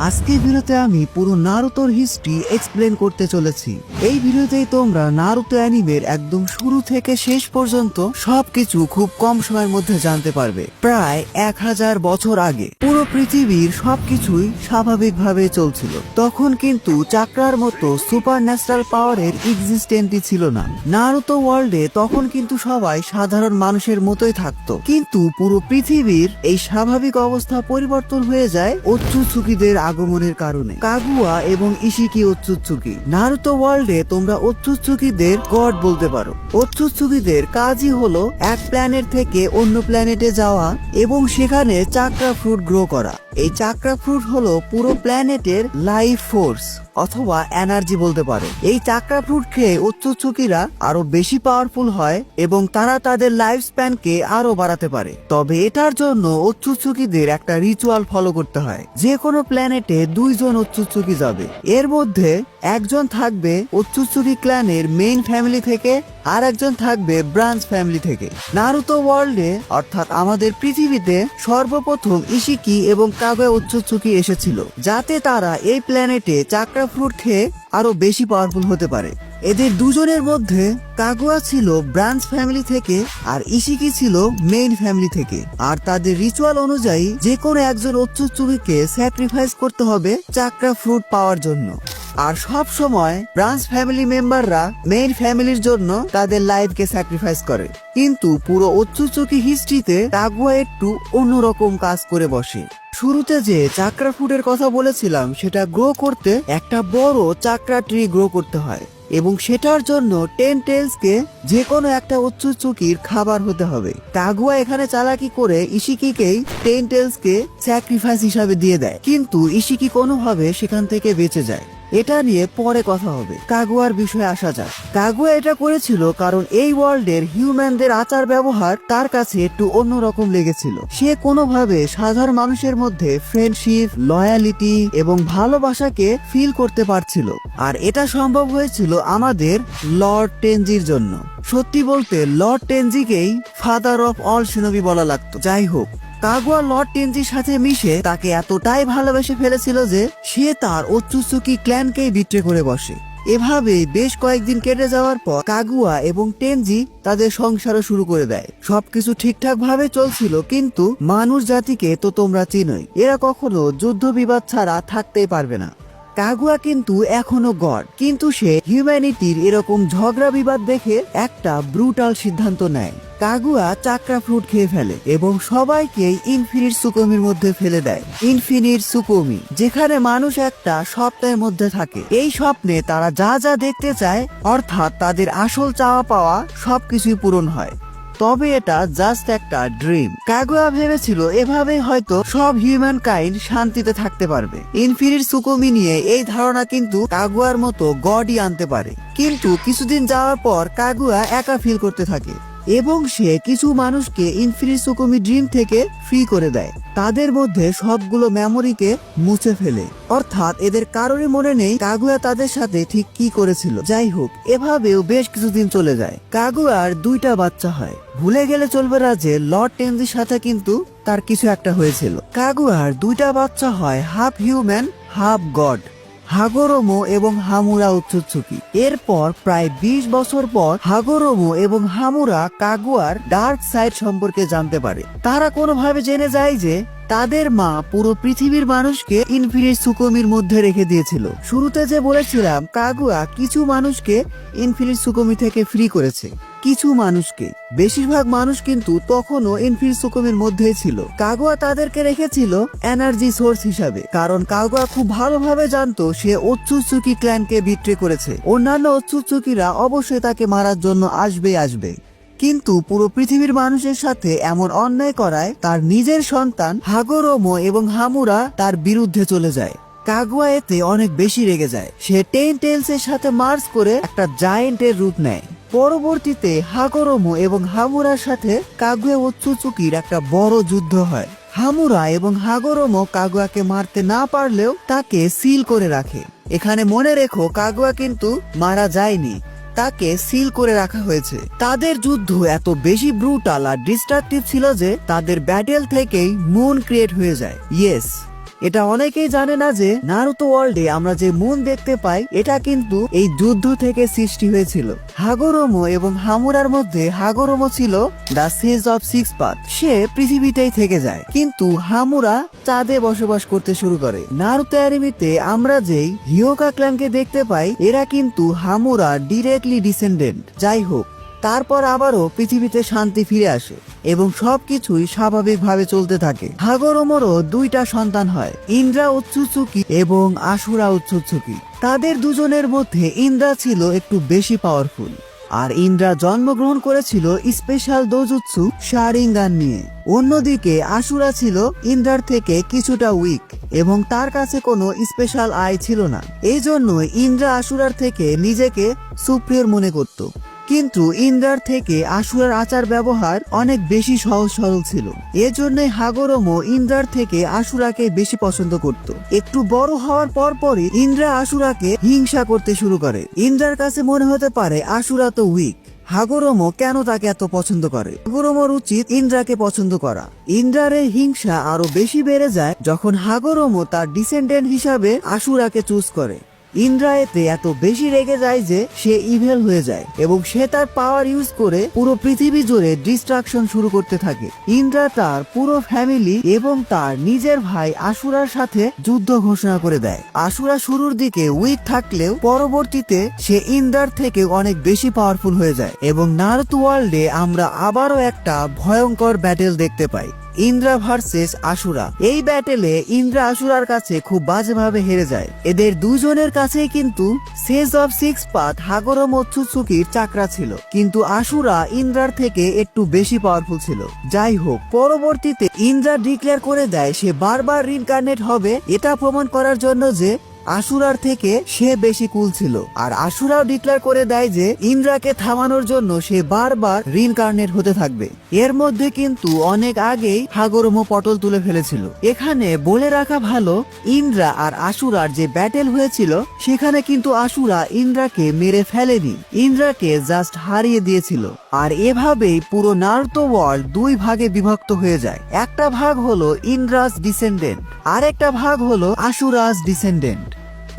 আজকের ভিডিওতে আমি পুরো নারুতোর হিস্ট্রি এক্সপ্লেন করতে চলেছি। এই ভিডিওতেই তোমরা নারুতো অ্যানিমের একদম শুরু থেকে শেষ পর্যন্ত সবকিছু খুব কম সময়ের মধ্যে জানতে পারবে। প্রায় 1000 বছর আগে পুরো পৃথিবীর সবকিছুই স্বাভাবিকভাবে চলছিল। তখন কিন্তু চাকরার মতো সুপার ন্যাচারাল পাওয়ারের এক্সিস্টেন্টই ছিল না। নারুতো ওয়ার্ল্ডে তখন কিন্তু সবাই সাধারণ মানুষের মতোই থাকতো, কিন্তু পুরো পৃথিবীর এই স্বাভাবিক অবস্থা পরিবর্তন হয়ে যায় ওৎসুৎসুকিদের আগমনের কারণে। কাগুয়া এবং ইশিকি ওৎসুৎসুকি। নারুতো ওয়ার্ল্ডে তোমরা ওৎসুৎসুকিদের গড বলতে পারো। ওৎসুৎসুকিদের কাজই হলো এক প্ল্যানেট থেকে অন্য প্ল্যানেটে যাওয়া এবং সেখানে চাকরা ফ্রুট গ্রো করা। এই চাকরা ফ্রুট হলো পুরো প্ল্যানেটের লাইফ ফোর্স অথবা এনার্জি বলতে পারো। এই চাকরা ফ্রুট খেয়ে ওৎসুৎসুকিরা আরো বেশি পাওয়ারফুল হয় এবং তারা তাদের লাইফ স্প্যানকে আরো বাড়াতে পারে। তবে এটার জন্য ওৎসুৎসুকিদের একটা রিচুয়াল ফলো করতে হয়। যে কোনো প্ল্যানেটে 2 জন ওৎসুৎসুকি যাবে। এর মধ্যে একজন থাকবে ওৎসুৎসুকি ক্ল্যানের মেইন ফ্যামিলি থেকে, আর একজন থাকবে ব্রাঞ্চ ফ্যামিলি থেকে। নারুতো ওয়ার্ল্ডে অর্থাৎ আমাদের পৃথিবীতে সর্বপ্রথম ইশিকি এবং কাগুয়া ওৎসুৎসুকি এসেছিল, যাতে তারা এই প্ল্যানেটে চাকরা ফ্রুট খেয়ে আরো বেশি পাওয়ারফুল হতে পারে। এদের দুজনের মধ্যে কাগুয়া ছিল ব্রাঞ্চ ফ্যামিলি থেকে আর ইশিকি ছিল মেইন ফ্যামিলি থেকে। আর তাদের রিচুয়াল অনুযায়ী যে কোনো একজন ওৎসুৎসুকিকে স্যাক্রিফাইস করতে হবে চাকরা ফ্রুট পাওয়ার জন্য। আর সব সময় ব্রাঞ্চ ফ্যামিলি মেম্বাররা মেইন ফ্যামিলির জন্য তাদের লাইফকে স্যাক্রিফাইস করে। কিন্তু পুরো ওৎসুৎসুকি হিস্ট্রিতে কাগুয়া একটু অন্যরকম কাজ করে বসে। শুরুতে যে চাকরা ফ্রুটের কথা বলেছিলাম, সেটা গ্রো করতে একটা বড় চাকরা ট্রি গ্রো করতে হয় এবং সেটার জন্য 10 টেলসকে যে কোনো একটা ওৎসুৎসুকির খাবার হতে হবে। কাগুয়া এখানে চালাকি করে ইশিকিকেই 10 টেলসকে স্যাক্রিফাইস হিসাবে দিয়ে দেয়, কিন্তু ইশিকি কোনোভাবে সেখান থেকে বেঁচে যায়। এটা নিয়ে পরে কথা হবে। কাগুয়ার বিষয়ে আসা যাক। কাগুয়া এটা করেছিল কারণ এই ওয়ার্ল্ডের হিউম্যানদের আচার ব্যবহার তার কাছে একটু অন্যরকম লেগেছিল। সে কোনোভাবে সাধারণ মানুষের মধ্যে ফ্রেন্ডশিপ, লয়ালিটি এবং ভালোবাসাকে ফিল করতে পারছিল। আর এটা সম্ভব হয়েছিল আমাদের লর্ড টেনজির জন্য। সত্যি বলতে লর্ড টেনজিকেই ফাদার অফ অল শিনোবি বলা লাগতো। যাই হোক, কাগুয়া লর্ড টেনজির সাথে মিশে তাকে এতটাই ভালোবেসে ফেলেছিল যে সে তার ওৎসুৎসুকি ক্ল্যানকেই বিট্রে করে বসে। এভাবে বেশ কয়েকদিন কেটে যাওয়ার পর কাগুয়া এবং টেনজি তাদের সংসারও শুরু করে দেয়। সবকিছু ঠিকঠাক ভাবে চলছিল, কিন্তু মানুষ জাতিকে তো তোমরা চিনোই, এরা কখনো যুদ্ধ বিবাদ ছাড়া থাকতেই পারবে না। কাগুয়া কিন্তু এখনো গড, কিন্তু সে হিউম্যানিটির এরকম ঝগড়া বিবাদ দেখে একটা ব্রুটাল সিদ্ধান্ত নেয়। কাগুয়া চাকরা ফ্রুট খেয়ে ফেলে এবং সবাইকে ইনফিনিট সুকুমির মধ্যে ফেলে দেয়। ইনফিনিট সুকুমি, যেখানে মানুষ একটা স্বপ্নের মধ্যে থাকে। এই স্বপ্নে তারা যা যা দেখতে চায়, অর্থাৎ তাদের আসল চাওয়া পাওয়া সবকিছুই পূরণ হয়। তবে এটা জাস্ট একটা ড্রিম। কাগুয়া ভেবেছিল এভাবেই হয়তো সব হিউম্যান কাইন্ড শান্তিতে থাকতে পারবে। ইনফিনিট সুকুমি নিয়ে এই ধারণা কিন্তু কাগুয়ার মতো গডই আনতে পারে। কিন্তু কিছুদিন যাওয়ার পর কাগুয়া একা ফিল করতে থাকে এবং সে কিছু মানুষকে ইনফিনিট সুকুমি ড্রিম থেকে ফ্রি করে দেয়। তাদের মধ্যে সবগুলো মেমোরিকে মুছে ফেলে, অর্থাৎ এদের কারোরই মনে নেই কাগুয়া তাদের সাথে ঠিক কি করেছিল। যাই হোক, এভাবেও বেশ কিছুদিন চলে যায়। কাগুয়ার 2টা বাচ্চা হয়। ভুলে গেলে চলবে না যে লর্ড টেনজির সাথে কিন্তু তার কিছু একটা হয়েছিল। কাগুয়ার 2টা বাচ্চা হয় হাফ হিউম্যান হাফ গড, হাগোরোমো এবং হামুরা ওৎসুৎসুকি। এরপর প্রায় 20 বছর পর হাগোরোমো এবং হামুরা কাগুয়ার ডার্ক সাইড সম্পর্কে জানতে পারে। তারা কোনোভাবে জেনে যায় যে তাদের মা পুরো পৃথিবীর মানুষকে ইনফিনিট সুকুমির মধ্যে রেখে দিয়েছিল। শুরুতে যে বলেছিলাম কাগুয়া কিছু মানুষকে ইনফিনিট সুকুমি থেকে ফ্রি করেছে, কিছু মানুষকে। বেশিরভাগ মানুষ কিন্তু তখনও ইনফিনিট সুকুমির মধ্যেই ছিল। কাগুয়া তাদেরকে রেখেছিল এনার্জি সোর্স হিসাবে, কারণ কাগুয়া খুব ভালোভাবে জানতো সে ওৎসুৎসুকি ক্ল্যানকে বিট্রে করেছে। অন্যান্য ওৎসুৎসুকিরা অবশ্যই তাকে মারার জন্য আসবে। কিন্তু পুরো পৃথিবীর মানুষের সাথে এমন অন্যায় করায় তার নিজের সন্তান হাগোরোমো এবং হামুরা তার বিরুদ্ধে চলে যায়। কাগুয়া এতে অনেক বেশি রেগে যায়। সে 10 টেলসের সাথে মার্চ করে একটা জায়েন্টের রূপ নেয়। পরবর্তীতে হাগোরোমো এবং হামুরার সাথে কাগুয়া ওৎসুৎসুকির একটা বড় যুদ্ধ হয়। হামুরা এবং হাগোরোমো কাগুয়াকে মারতে না পারলেও তাকে সিল করে রাখে। এখানে মনে রেখো, কাগুয়া কিন্তু মারা যায়নি, তাকে সিল করে রাখা হয়েছে। তাদের যুদ্ধ এত বেশি ব্রুটাল আর ডিস্ট্রাকটিভ ছিল যে তাদের ব্যাটেল থেকেই মুন ক্রিয়েট হয়ে যায়। ইয়েস, এটা অনেকেই জানে না যে নারুতো ওয়ার্ল্ডে আমরা যে মুন দেখতে পাই এটা কিন্তু এই যুদ্ধ থেকে সৃষ্টি হয়েছিল। হাগোরোমো এবং হামুরার মধ্যে হাগোরোমো ছিল the sage of six path, সে পৃথিবীতেই থেকে যায়, কিন্তু হামুরা চাঁদে বসবাস করতে শুরু করে। নারুতো অ্যানিমেতে আমরা যেই হিয়োকা ক্ল্যানকে দেখতে পাই এরা কিন্তু হামুরা ডিরেক্টলি ডিসেন্ডেন্ট। যাই হোক, তারপর আবারও পৃথিবীতে শান্তি ফিরে আসে এবং সবকিছুই স্বাভাবিকভাবে চলতে থাকে। হাগোরোমোরও দুইটা সন্তান হয়, ইন্দ্রা উৎসুৎসুকি এবং আশুরা উৎসুৎসুকি। তাদের দুজনের মধ্যে ইন্দ্রা ছিল একটু বেশি পাওয়ারফুল, আর ইন্দ্রা জন্মগ্রহণ করেছিল স্পেশাল দোজুৎসু শারিঙ্গান নিয়ে। অন্যদিকে আশুরা ছিল ইন্দ্রার থেকে কিছুটা উইক এবং তার কাছে কোনো স্পেশাল আই ছিল না। এই জন্য ইন্দ্রা আশুরার থেকে নিজেকে সুপ্রিয়র মনে করত। কিন্তু ইন্দ্রার থেকে আশুরার আচার ব্যবহার অনেক বেশি সহজ সরল ছিল। এজন্যই হাগোরোমো ইন্দ্রার থেকে আশুরাকে বেশি পছন্দ করত। একটু বড় হওয়ার পরপরই ইন্দ্রা আশুরাকে হিংসা করতে শুরু করে। ইন্দ্রার কাছে মনে হতে পারে আশুরা তো উইক, হাগোরোমো কেন তাকে এত পছন্দ করে। হাগোরোমোর উচিত ইন্দ্রাকে পছন্দ করা। ইন্দ্রার এই হিংসা আরো বেশি বেড়ে যায় যখন হাগোরোমো তার ডিসেন্ডেন্ট হিসাবে আশুরাকে চুজ করে। ইন্দ্রা এতে এত বেশি রেগে যায় যে সে ইভেল হয়ে যায় এবং সে তার পাওয়ার ইউজ করে পুরো পৃথিবী জুড়ে ডিস্ট্রাকশন শুরু করতে থাকে। ইন্দ্রা তার পুরো ফ্যামিলি এবং তার নিজের ভাই আশুরার সাথে যুদ্ধ ঘোষণা করে দেয়। আশুরা শুরুর দিকে উইক থাকলেও পরবর্তীতে সে ইন্দ্রার থেকে অনেক বেশি পাওয়ারফুল হয়ে যায় এবং নারুতো ওয়ার্ল্ডে আমরা আবারও একটা ভয়ঙ্কর ব্যাটেল দেখতে পাই, ইন্দ্রা ভার্সেস আশুরা। এই ব্যাটেলে ইন্দ্রা আশুরার কাছে খুব বাজেভাবে হেরে যায়। এদের দুজনের কাছেই কিন্তু সেজ অফ সিক্স পাথ হাগোরোমো উৎসুৎসুকির চাকরা ছিল, কিন্তু আশুরা ইন্দ্রার থেকে একটু বেশি পাওয়ারফুল ছিল। যাই হোক, পরবর্তীতে ইন্দ্রা ডিক্লেয়ার করে দেয় সে বারবার রিইনকার্নেট হবে, এটা প্রমাণ করার জন্য যে আশুরার থেকে সে বেশি কুল ছিল। আর আশুরাও ডিক্লেয়ার করে দেয় যে ইন্দ্রাকে থামানোর জন্য সে বারবার রিইনকার্নেট হতে থাকবে। এর মধ্যে কিন্তু অনেক আগেই হাগোরোমো পটল তুলে ফেলেছিল। এখানে বলে রাখা ভালো, ইন্দ্রা আর আশুরার যে ব্যাটেল হয়েছিল সেখানে কিন্তু আশুরা ইন্দ্রাকে মেরে ফেলেনি, ইন্দ্রাকে জাস্ট হারিয়ে দিয়েছিল। আর এভাবেই পুরো নারুতো ওয়ার্ল্ড দুই ভাগে বিভক্ত হয়ে যায়। একটা ভাগ হলো ইন্দ্রাস ডিসেন্ডেন্ট, আর একটা ভাগ হলো আশুরাস ডিসেন্ডেন্ট।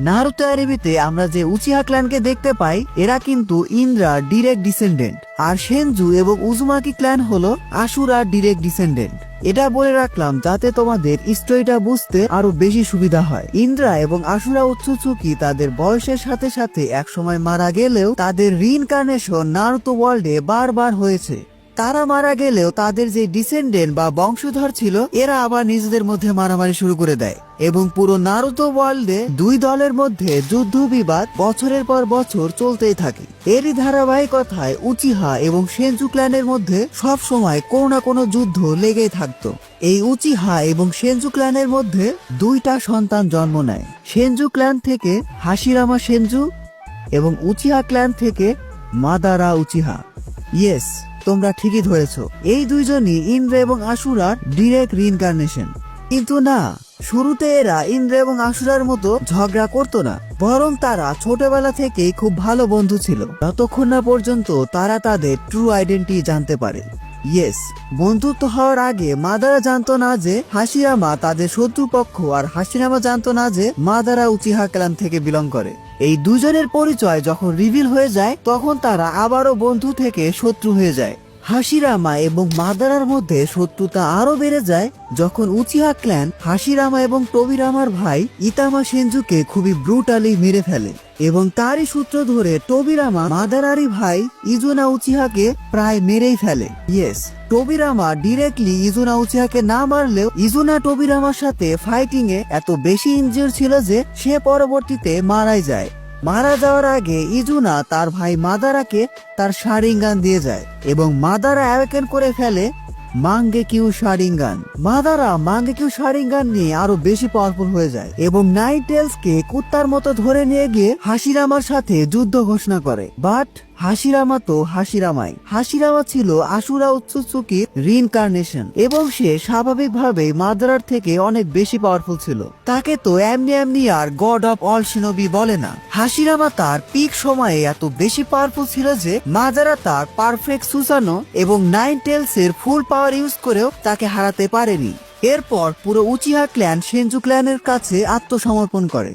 নারুতো অ্যানিমেতে আমরা যে উচিহা ক্ল্যানকে দেখতে পাই এরা কিন্তু ইন্দ্রা ডিরেক্ট ডিসেন্ডেন্ট, আর সেনজু এবং উজুমাকি ক্ল্যান হলো আশুরার ডিরেক্ট ডিসেন্ডেন্ট। এটা বলে রাখলাম যাতে তোমাদের স্টোরিটা বুঝতে আরো বেশি সুবিধা হয়। ইন্দ্রা এবং আশুরা উৎসুৎসুকি তাদের বয়সের সাথে সাথে একসময় মারা গেলেও তাদের রিইনকার্নেশন নারুতো ওয়ার্ল্ডে বারবার হয়েছে। তারা মারা গেলেও তাদের যে ডিসেন্ডেন্ট বা বংশধর ছিল এরা আবার নিজেদের মধ্যে মারামারি শুরু করে দেয় এবং পুরো নারুতো ওয়ার্ল্ডে দুই দলের মধ্যে যুদ্ধ বিবাদ বছরের পর বছর চলতেই থাকে। এরই ধারাবাহিকতায় উচিহা এবং সেনজু ক্ল্যানের মধ্যে সব সময় কোনো না কোনো যুদ্ধ লেগেই থাকতো। এই উচিহা এবং সেনজু ক্ল্যানের মধ্যে দুইটা সন্তান জন্ম নেয়, সেনজু ক্ল্যান থেকে হাশিরামা সেনজু এবং উচিহা ক্ল্যান থেকে মাদারা উচিহা। ইয়েস, তোমরা ঠিকই ধরেছ, এই দুইজনই ইন্দ্রা এবং আশুরার ডিরেক্ট রিইনকার্নেশন। কিন্তু না, শুরুতে এরা ইন্দ্রা এবং আশুরার মতো ঝগড়া করতো না, বরং তারা ছোটবেলা থেকেই খুব ভালো বন্ধু ছিল, যতক্ষণ না পর্যন্ত তারা তাদের ট্রু আইডেন্টিটি জানতে পারে। ইয়েস, বন্ধুত্ব হওয়ার আগে মাদারা জানতো না যে হাশিরামা তাদের শত্রুপক্ষ, আর হাশিরামা জানতো না যে মাদারা উচিহা ক্ল্যান থেকে বিলং করে। এই দুজনের পরিচয় যখন রিভিল হয়ে যায় তখন তারা আবারও বন্ধু থেকে শত্রু হয়ে যায়। হাশিরামা এবং মাদারার মধ্যে শত্রুতা আরো বেড়ে যায় যখন উচিহা ক্ল্যান হাশিরামা এবং টোবিরামার ভাই ইতামা সেনজুকে খুবই ব্রুটালি মেরে ফেলে এবং তারই সূত্র ধরে টোবিরামা মাদারারি ভাই ইজুনা উচিহাকে প্রায় মেরেই ফেলে। ইয়েস, টোবিরামা ডিরেক্টলি ইজুনা উচিহাকে না মারলেও ইজুনা টোবিরামার সাথে ফাইটিং এ এত বেশি ইনজিওর ছিল যে সে পরবর্তীতে মারাই যায়। মারা যাওয়ার আগে ইজুনা তার ভাই মাদারাকে তার শারিঙ্গান দিয়ে যায় এবং মাদারা অ্যাওয়েকেন করে ফেলে মাঙ্গেকিউ শারিঙ্গান। মাদারা মাঙ্গেকিউ শারিঙ্গান নিয়ে আরো বেশি পাওয়ারফুল হয়ে যায় এবং নাইট টেলস কে কুত্তার মতো ধরে নিয়ে গিয়ে হাশিরামার সাথে যুদ্ধ ঘোষণা করে। বাট হাশিরামা তো হাশিরামাই। হাশিরামা ছিল আশুরা উৎসুৎসুকির রিইনকার্নেশন এবং সে স্বাভাবিকভাবেই মাদারার থেকে অনেক বেশি পাওয়ারফুল ছিল। তাকে তো এমনি এমনি আর গড অফ অল শিনোবি বলে না। হাশিরামা তার পিক সময়ে এত বেশি পাওয়ারফুল ছিল যে মাদারা তার পারফেক্ট সুসানো এবং নাইন টেলস এর ফুল পাওয়ার ইউজ করেও তাকে হারাতে পারেনি। এরপর পুরো উচিহা ক্ল্যান সেনজু ক্ল্যানের কাছে আত্মসমর্পণ করে।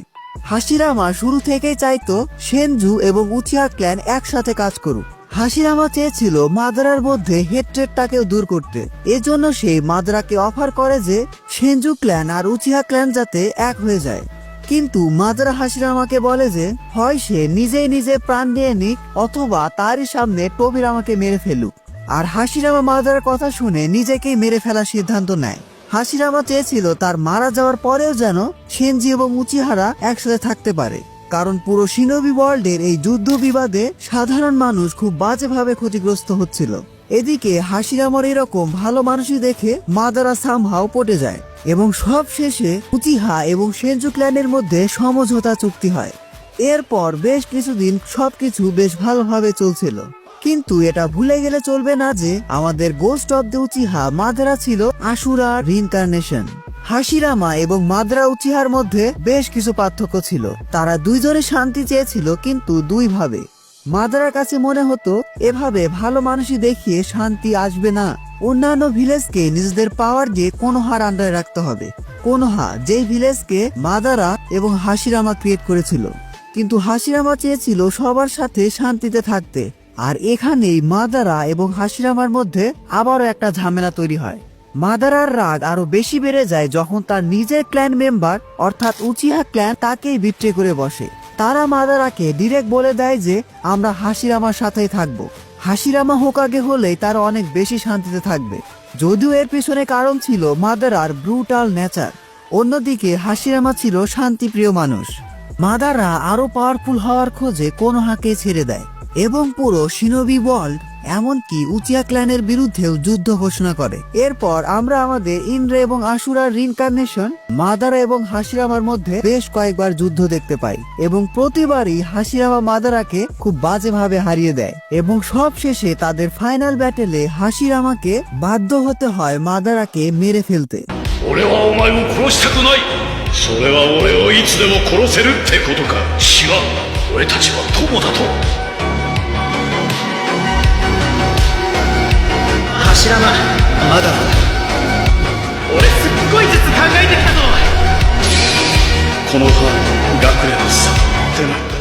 হাশিরামা শুরু থেকেই চাইতো সেনজু এবং উচিহা ক্ল্যান একসাথে কাজ করুক। হাশিরামা চেয়েছিল মাদারার মধ্যে হেট্রেডটাকেও দূর করতে। এজন্য সে মাদারাকে অফার করে যে সেনজু ক্ল্যান আর উচিহা ক্ল্যান যাতে এক হয়ে যায়। কিন্তু মাদারা হাশিরামাকে বলে যে হয় সে নিজেই নিজে প্রাণ নিয়ে নিক অথবা তারই সামনে টোবিরামাকে মেরে ফেলুক। আর হাশিরামা মাদারার কথা শুনে নিজেকেই মেরে ফেলার সিদ্ধান্ত নেয়। হাশিরামা চেয়েছিল তার মারা যাওয়ার পরেও যেন সেনজি এবং উচিহারা একসাথে থাকতে পারে, কারণ পুরো শিনোবি ওয়ার্ল্ডের এই যুদ্ধ বিবাদে সাধারণ মানুষ খুব বাজেভাবে ক্ষতিগ্রস্ত হচ্ছিল। এদিকে হাশিরামার এরকম ভালো মানুষই দেখে মাদারা সামহাও পটে যায় এবং সব শেষে উচিহা এবং সেনজু ক্ল্যানের মধ্যে সমঝোতা চুক্তি হয়। এরপর বেশ কিছুদিন সবকিছু বেশ ভালোভাবে চলছিল, কিন্তু এটা ভুলে গেলে চলবে না যে আমাদের ghost of the Uchiha Madara ছিল আশুরার রিইনকার্নেশন। হাশিরামা এবং মাদারা উচিহার মধ্যে বেশ কিছু পার্থক্য ছিল। তারা দুইজনে শান্তি চেয়েছিল, কিন্তু দুই ভাবে। মাদারার কাছে মনে হতো এভাবে ভালো মানুষই দেখিয়ে শান্তি আসবে না। অন্যান্য ভিলেজকে নিজেদের পাওয়ার দিয়ে কোনোহার আন্ডারে রাখতে হবে। কোনোহা যেই ভিলেজকে মাদারা এবং হাশিরামা ক্রিয়েট করেছিল, কিন্তু হাশিরামা চেয়েছিল সবার সাথে শান্তিতে থাকতে। আর এখানেই মাদারা এবং হাশিরামার মধ্যে আবারও একটা ঝামেলা তৈরি হয়। মাদারার রাগ আরো বেশি বেড়ে যায় যখন তার নিজের ক্ল্যান মেম্বার অর্থাৎ উচিহা ক্ল্যান তাকেই বিট্রে করে বসে। তারা মাদারাকে ডিরেক্ট বলে দেয় যে আমরা হাশিরামার সাথেই থাকবো। হাশিরামা হোকাগে হলেই তারা অনেক বেশি শান্তিতে থাকবে। যদিও এর পিছনে কারণ ছিল মাদারার ব্রুটাল নেচার। অন্যদিকে হাশিরামা ছিল শান্তিপ্রিয় মানুষ। মাদারা আরো পাওয়ারফুল হওয়ার খোঁজে কোনোহাকে ছেড়ে দেয় এবং পুরো শিনোবি ওয়ার্ল্ড এমনকি উচিহা ক্ল্যানের বিরুদ্ধেও যুদ্ধ ঘোষণা করে। এরপর আমরা আমাদের ইন্দ্রে এবং আশুরার রিইনকার্নেশন মাদারা এবং হাশিরামার মধ্যে বেশ কয়েকবার যুদ্ধ দেখতে পাই এবং প্রতিবারই হাশিরামা মাদারাকে খুব বাজেভাবে হারিয়ে দেয় এবং সব শেষে তাদের ফাইনাল ব্যাটেলে হাশিরামাকে বাধ্য হতে হয় মাদারাকে মেরে ফেলতে।それは俺をいつでも殺せるってことか。違う、俺たちは友だと。柱間まだ俺すっごい術考えてきたぞ。この葉学連さってなんだ。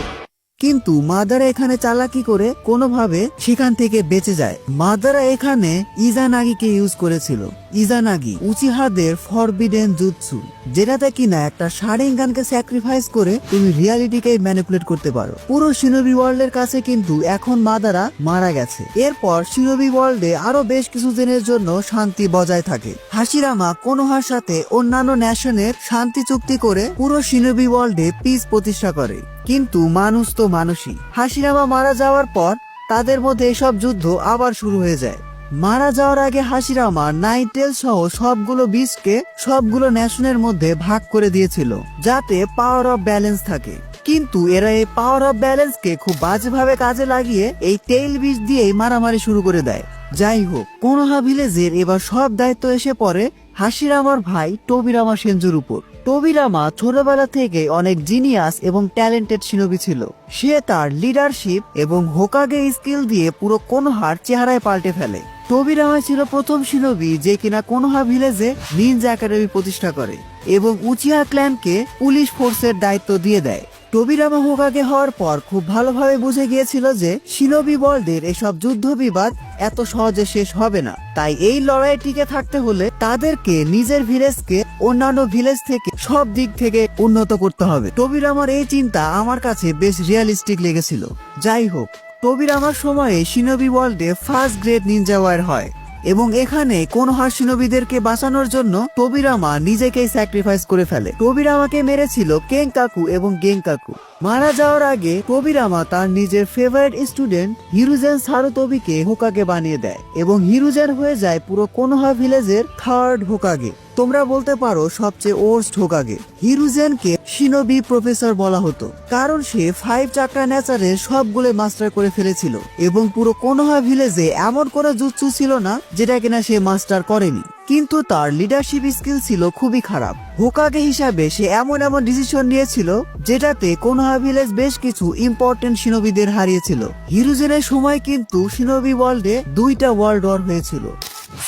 কিন্তু মাদারা এখানে চালাকি করে কোনোভাবে সেখান থেকে বেঁচে যায়। মাদারা এখানে ইজানাগিকে ইউজ করেছিল। ইজানাগি উচিহাদের ফরবিডেন জুৎসু, যেটাতে কিনা একটা শারিঙ্গানকে স্যাক্রিফাইস করে তুমি রিয়ালিটিকে ম্যানিপুলেট করতে পারো। পুরো শিনোবি ওয়ার্ল্ডের কাছে কিন্তু এখন মাদারা মারা গেছে। এরপর শিনোবি ওয়ার্ল্ডে আরো বেশ কিছু দিনের জন্য শান্তি বজায় থাকে। হাশিরামা কোনোহার সাথে অন্যান্য ন্যাশনের শান্তি চুক্তি করে পুরো শিনোবি ওয়ার্ল্ডে পিস প্রতিষ্ঠা করে। কিন্তু মানুষ তো মানুষই। হাশিরামা মারা যাওয়ার পর তাদের মধ্যে এসব যুদ্ধ আবার শুরু হয়ে যায়। মারা যাওয়ার আগে হাশিরামা নাইটেল সহ সবগুলো বিস্টকে সবগুলো ন্যাশনের মধ্যে ভাগ করে দিয়েছিল যাতে পাওয়ার অফ ব্যালেন্স থাকে। কিন্তু এরা এই পাওয়ার অফ ব্যালেন্সকে খুব বাজেভাবে কাজে লাগিয়ে এই টেইল বিস্ট দিয়েই মারামারি শুরু করে দেয়। যাই হোক, কোনোহা ভিলেজের এবার সব দায়িত্ব এসে পড়ে হাশিরামার ভাই টোবিরামা সেনজুর উপর। টোবিরামা ছোটবেলা থেকে অনেক জিনিয়াস এবং ট্যালেন্টেড শিনোবি ছিল। সে তার লিডারশিপ এবং হোকাগে স্কিল দিয়ে পুরো কোনোহার চেহারায় পাল্টে ফেলে। টোবিরামা ছিল প্রথম শিনোবি যে কিনা কোনোহা ভিলেজে নিনজা একাডেমি প্রতিষ্ঠা করে এবং উচিহা ক্ল্যানকে পুলিশ ফোর্সের দায়িত্ব দিয়ে দেয়। টোবিরামা হোকাগে হওয়ার পর খুব ভালোভাবে বুঝে গিয়েছিল যে শিনোবি ওয়ার্ল্ডের এসব যুদ্ধ বিবাদ এত সহজে শেষ হবে না। তাই এই লড়াইয়ে টিকে থাকতে হলে তাদেরকে নিজের ভিলেজকে অন্যান্য ভিলেজ থেকে সব দিক থেকে উন্নত করতে হবে। টোবিরামার এই চিন্তা আমার কাছে বেশ রিয়ালিস্টিক লেগেছিল। যাই হোক, টোবিরামার সময়ে শিনোবি ওয়ার্ল্ডে ফার্স্ট গ্রেড নিনজা ওয়ার হয় এবং এখানে কোনোহা শিনোবিদেরকে বাঁচানোর জন্য টোবিরামা নিজেকেই স্যাক্রিফাইস করে ফেলে। টোবিরামাকে মেরেছিল কেনকাকু এবং গেনকাকু। মারা যাওয়ার আগে টোবিরামা তার নিজের ফেভারিট স্টুডেন্ট হিরুজেন সারুতোবিকে হোকাগে বানিয়ে দেয় এবং হিরুজেন হয়ে যায় পুরো কোনোহা ভিলেজের থার্ড হোকাগে। তোমরা বলতে পারো সবচেয়ে ওর্স্ট হোকাগে। হিরুজেনকে শিনোবি প্রফেসর বলা হতো কারণ সে 5 চাকরা নেচারের সবগুলো মাস্টার করে ফেলেছিল এবং পুরো কোনোহা ভিলেজে এমন কোনো জুৎসু ছিল না যেটা কিনা সে মাস্টার করেনি। কিন্তু তার লিডারশিপ স্কিল ছিল খুবই খারাপ। হোকাগে হিসাবে সে এমন ডিসিশন নিয়েছিল যেটাতে কোনোহা ভিলেজ বেশ কিছু ইম্পর্টেন্ট শিনোবিদের হারিয়েছিল। হিরুজেনের সময় কিন্তু শিনোবি ওয়ার্ল্ডে 2টা ওয়ার্ল্ড ওয়ার হয়েছিল।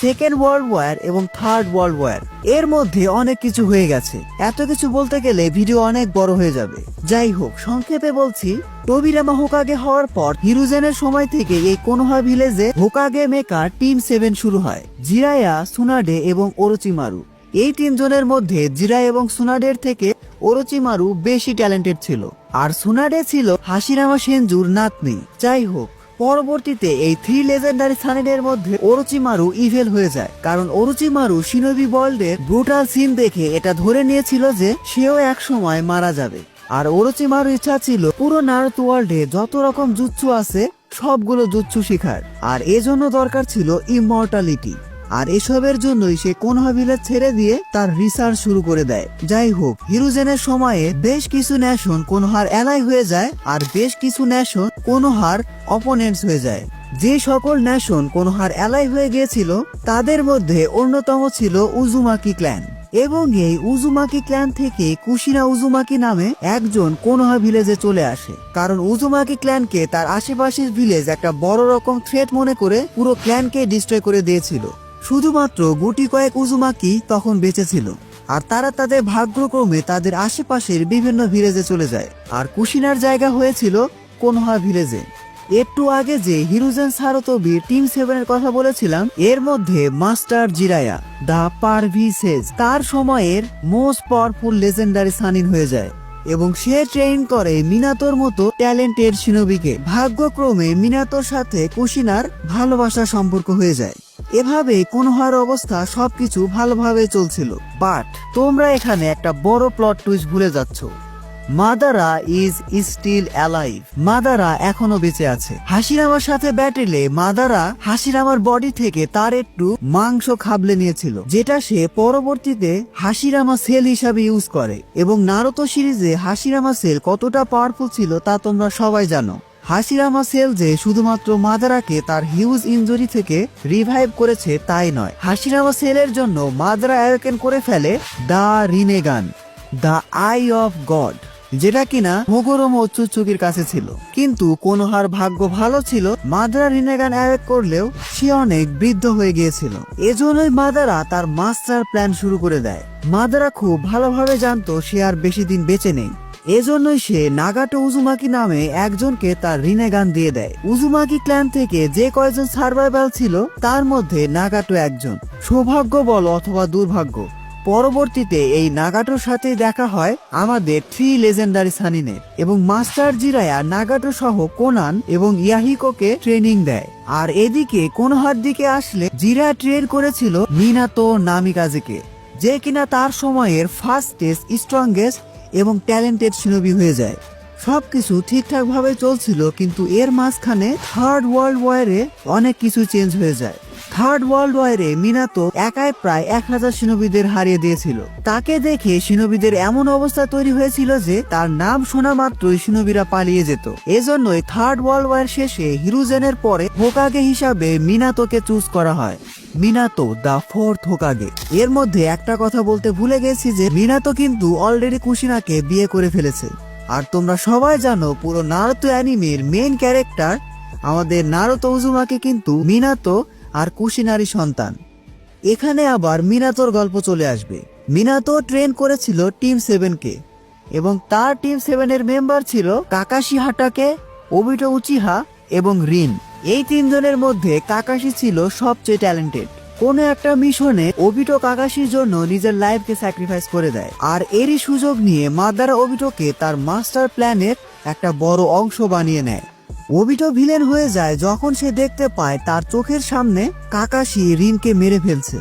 সেকেন্ড ওয়ার্ল্ড ওয়ার এবং থার্ড ওয়ার্ল্ড ওয়ার এর মধ্যে অনেক কিছু হয়ে গেছে। এত কিছু বলতে গেলে ভিডিও অনেক বড় হয়ে যাবে। যাই হোক, সংক্ষেপে বলছি, টোবিরামা হোকাগে হওয়ার পর হিরুজেনের সময় থেকে এই কোনোহা ভিলেজে হোকাগে মেকা টিম 7 শুরু হয়। জিরায়া, সুনাডে এবং ওরোচিমারু। এই তিনজনের মধ্যে জিরায়া এবং সুনাডের থেকে ওরোচিমারু বেশি ট্যালেন্টেড ছিল, আর সুনাডে ছিল হাশিরামা সেনজুর নাতনি। যাই হোক, পরবর্তীতে এই 3 লেজেন্ডারি সানিনের মধ্যে ওরোচিমারু ইভেল হয়ে যায়, কারণ ওরোচিমারু শিনোবি ওয়ার্ল্ডের ব্রুটাল সিন দেখে এটা ধরে নিয়েছিল যে সেও এক সময় মারা যাবে। আর ওরোচিমারু ইচ্ছা ছিল পুরো নারুতো ওয়ার্ল্ডে যত রকম জুৎসু আছে সবগুলো জুৎসু শিখার, আর এজন্য দরকার ছিল ইমমর্টালিটি। আর এসবের জন্যই সে কোনোহা ভিলেজ ছেড়ে দিয়ে তার রিসার্চ শুরু করে দেয়। যাই হোক, হিরুজেনের সময়ে বেশ কিছু ন্যাশন কোনোহার অ্যালাই হয়ে যায়, আর বেশ কিছু ন্যাশন কোনোহার অপোনেন্টস হয়ে যায়। যে সকল ন্যাশন কোনোহার অ্যালাই হয়ে গিয়েছিল তাদের মধ্যে অন্যতম ছিল উজুমাকি ক্ল্যান, এবং এই উজুমাকি ক্ল্যান থেকে কুশিনা উজুমাকি নামে একজন কোনোহা ভিলেজে চলে আসে, কারণ উজুমাকি ক্ল্যানকে তার আশেপাশের ভিলেজ একটা বড় রকম থ্রেট মনে করে পুরো ক্ল্যানকে ডিস্ট্রয় করে দিয়েছিল। শুধুমাত্র গুটি কয়েক উজুমাকি তখন বেঁচে ছিল, আর তারা তাদের ভাগ্যক্রমে তাদের আশেপাশের বিভিন্ন ভিলেজে চলে যায়, আর কুশিনার জায়গা হয়েছিল কোনোহা ভিলেজে। একটু আগে যে হিরুজেন সারোতোবি টিম 7 এর কথা বলেছিলাম, এর মধ্যে মাস্টার জিরায়া দা পারভিসেজ তার সময়ের মোস্ট পাওয়ারফুল লেজেন্ডারি সানিন হয়ে যায়, এবং সে ট্রেন করে মিনাতোর মতো ট্যালেন্টেড শিনোবিকে। ভাগ্যক্রমে মিনাতোর সাথে কুশিনার ভালোবাসার সম্পর্ক হয়ে যায়। এভাবে কোনোহার অবস্থা সবকিছু ভালোভাবে চলছিল, বাট তোমরা এখানে একটা বড় প্লট টুইস্ট ভুলে যাচ্ছ। Madara is still alive. Madara এখনো বেঁচে আছে। হাশিরামার সাথে ব্যাটেলে মাদারা হাশিরামার বডি থেকে তার একটু মাংস খাবলে নিয়েছিল, যেটা সে পরবর্তীতে হাশিরামা সেল হিসাবে ইউজ করে। এবং নারুতো সিরিজে হাশিরামা সেল কতটা পাওয়ারফুল ছিল তা তোমরা সবাই জানো। হাশিরামা সেল যে শুধুমাত্র মাদারাকে তার হিউজ ইনজুরি থেকে রিভাইভ করেছে তাই নয়, হাশিরামা সেলের জন্য মাদারা অ্যাওয়েকেন করে ফেলে দা রিনেগান, দা আই অফ গড, যেটা কিনা হোগোরোমা ওৎসুৎসুকির কাছে ছিল। কিন্তু কোনোহার ভাগ্য ভালো ছিল, মাদারা রিনেগান অ্যাওয়েক করলেও সে অনেক বৃদ্ধ হয়ে গিয়েছিল। এজন্যই মাদারা তার মাস্টার প্ল্যান শুরু করে দেয়। মাদারা খুব ভালোভাবে জানতো সে আর বেশি দিন বেঁচে নেই, এজন্যই সে নাগাটো উজুমাকি নামে একজনকে তার রিনেগান দিয়ে দেয়। উজুমাকি ক্ল্যান থেকে যে কয়জন সার্ভাইভাল ছিল তার মধ্যে নাগাটো একজন। সৌভাগ্য বল অথবা দুর্ভাগ্য, পরবর্তীতে এই নাগাটোর সাথে দেখা হয় আমাদের 3 লেজেন্ডারি সানিনের, এবং মাস্টার জিরায়া নাগাটো সহ কোনান এবং ইয়াহিকোকে ট্রেনিং দেয়। আর এদিকে কোনোহার দিকে আসলে জিরা ট্রেন করেছিল মিনাতো নামিকাজেকে, যে কিনা তার সময়ের ফাস্টেস্ট, স্ট্রংগেস্ট এবং ট্যালেন্টেড শিনোবি হয়ে যায়। সবকিছু ঠিকঠাক ভাবে চলছিল, কিন্তু এর মাঝখানে থার্ড ওয়ার্ল্ড ওয়ারে অনেক কিছু চেঞ্জ হয়ে যায়। থার্ড ওয়ার্ল্ড ওয়ারে মিনাতো একাই প্রায় 1000 শিনোবিদের হারিয়ে দিয়েছিল। তাকে দেখে শিনোবিদের এমন অবস্থা তৈরি হয়েছিল যে তার নাম শোনা মাত্রই শিনোবিরা পালিয়ে যেত। এজন্যই থার্ড ওয়ার্ল্ড ওয়ার শেষে হিরুজেনের পরে হোকাগে হিসাবে মিনাতোকে চুজ করা হয়। মিনাতো দা 4th হোকাগে। এর মধ্যে একটা কথা বলতে ভুলে গেছি যে মিনাতো কিন্তু অলরেডি কুশিনাকে বিয়ে করে ফেলেছে। আর তোমরা সবাই জানো পুরো নারুতো অ্যানিমের মেইন ক্যারেক্টার আমাদের নারুতো উজুমাকি কিন্তু মিনাতো আর কুশিনারি সন্তান। এখানে আবার মিনাতোর গল্প চলে আসবে। মিনাতো ট্রেন করেছিল টিম 7কে, এবং তার টিম 7 এর মেম্বার ছিল কাকাশি হাটাকে, ওবিটো উচিহা এবং রিন। এই 3 জনের মধ্যে কাকাশি ছিল সবচেয়ে ট্যালেন্টেড। কোনো একটা মিশনে ওবিটো কাকাশির জন্য নিজের লাইফকে স্যাক্রিফাইস করে দেয়, আর এরই সুযোগ নিয়ে মাদারা ওবিটোকে তার মাস্টার প্ল্যানের একটা বড় অংশ বানিয়ে নেয়। ওবিটো ভিলেন হয়ে যায় যখন সে দেখতে পায় তার চোখের সামনে কাকাশি রিনকে মেরে ফেলছে।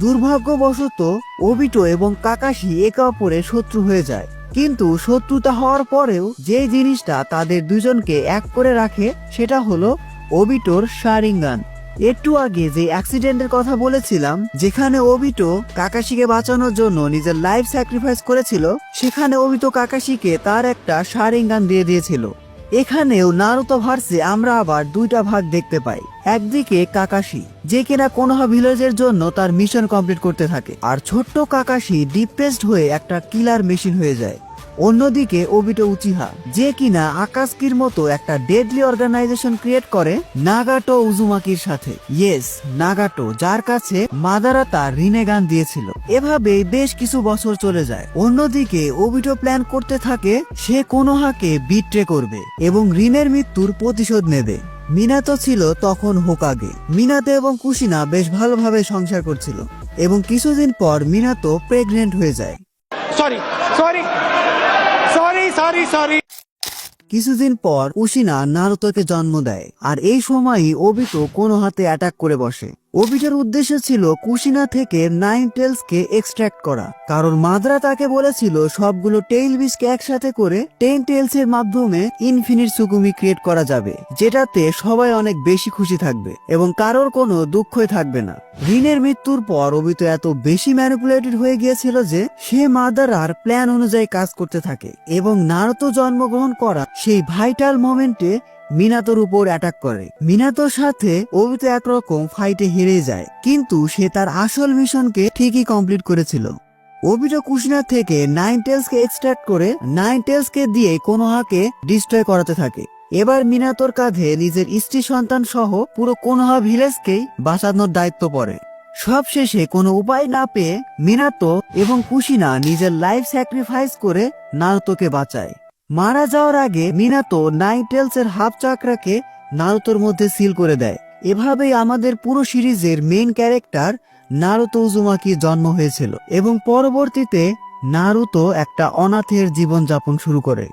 দুর্ভাগ্যবশত ওবিটো এবং কাকাশি একে অপরের শত্রু হয়ে যায়, কিন্তু শত্রুতা হওয়ার পরেও যে জিনিসটা তাদের দুজনকে এক করে রাখে সেটা হলো ওবিটোর শারিঙ্গান। একটু আগে যে অ্যাক্সিডেন্টের কথা বলেছিলাম, যেখানে ওবিটো কাকাশিকে বাঁচানোর জন্য নিজের লাইফ স্যাক্রিফাইস করেছিল, সেখানে ওবিটো কাকাশিকে তার একটা শারিঙ্গান দিয়ে দিয়েছিল। এখানেও নারুতো ভার্সে আমরা আবার 2টা ভাগ দেখতে পাই। একদিকে কাকাশি, যে কিনা কোনোহা ভিলেজের জন্য তার মিশন কমপ্লিট করতে থাকে, আর ছোট্ট কাকাশি ডিপ্রেসড হয়ে একটা কিলার মেশিন হয়ে যায়। অন্যদিকে ওবিটো উচিহা, যে কিনা আকাসকির মতো একটা ডেডলি অর্গানাইজেশন ক্রিয়েট করে নাগাটো উজুমাকির সাথে। ইয়েস, নাগাটো, যার কাছে মাদারা তার রিনেগান দিয়েছিল। এভাবেই বেশ কিছু বছর চলে যায়। অন্যদিকে ওবিটো প্ল্যান করতে থাকে সে কোনোহাকে বিট্রে করবে এবং রিনের মৃত্যুর প্রতিশোধ নেবে। মিনাতো ছিল তখন হোকাগে। মিনাতো এবং কুশিনা বেশ ভালোভাবে সংসার করছিল এবং কিছুদিন পর মিনাতো প্রেগনেন্ট হয়ে যায়। সরি। কিছুদিন পর কুশিনা নারুতোকে জন্ম দেয়, আর এই সময়ই ওবিটো কোনো হাতে অ্যাটাক করে বসে। ওবিটোর উদ্দেশ্য ছিল কুশিনা থেকে নাইন টেলস কে এক্সট্রাক্ট করা, কারণ মাদ্রা তাকে বলেছিল সবগুলো টেইল বিচকে একসাথে করে 10 টেলস এর মাধ্যমে ইনফিনিট সুকুমি ক্রিয়েট করা যাবে, যেটাতে সবাই অনেক বেশি খুশি থাকবে এবং কারোর কোনো দুঃখই থাকবে না। রিনের মৃত্যুর পর ওবিটো এত বেশি ম্যানিপুলেটেড হয়ে গিয়েছিল যে সে মাদারার প্ল্যান অনুযায়ী কাজ করতে থাকে এবং নারুতো জন্মগ্রহণ করা সেই ভাইটাল মোমেন্টে মিনাতোর উপর অ্যাটাক করে। মিনাতোর সাথে ওবিতো একরকম ফাইটে হেরে যায়, কিন্তু সে তার আসল মিশনকে ঠিকই কমপ্লিট করেছিল। ওবিটো কুশিনা থেকে নাইন টেলস কে এক্সট্রাক্ট করে নাইন টেলস কে দিয়ে কোনোহাকে ডিস্ট্রয় করাতে থাকে। এবার মিনাতোর কাঁধে নিজের স্ত্রী সন্তান সহ পুরো কোনোহা ভিলেজকেই বাঁচানোর দায়িত্ব পড়ে। সবশেষে কোনো উপায় না পেয়ে মিনাতো এবং কুশিনা নিজের লাইফ স্যাক্রিফাইস করে নারুতোকে বাঁচায়। মারা যাওয়ার আগে মিনাতো নাইন টেলস এর হাফ চাকরাকে নারুতোর মধ্যে সিল করে দেয়। এভাবেই আমাদের পুরো সিরিজের মেইন ক্যারেক্টার নারুতো উজুমাকির জন্ম হয়েছিল এবং পরবর্তীতে নারুতো একটা অনাথের জীবনযাপন শুরু করে।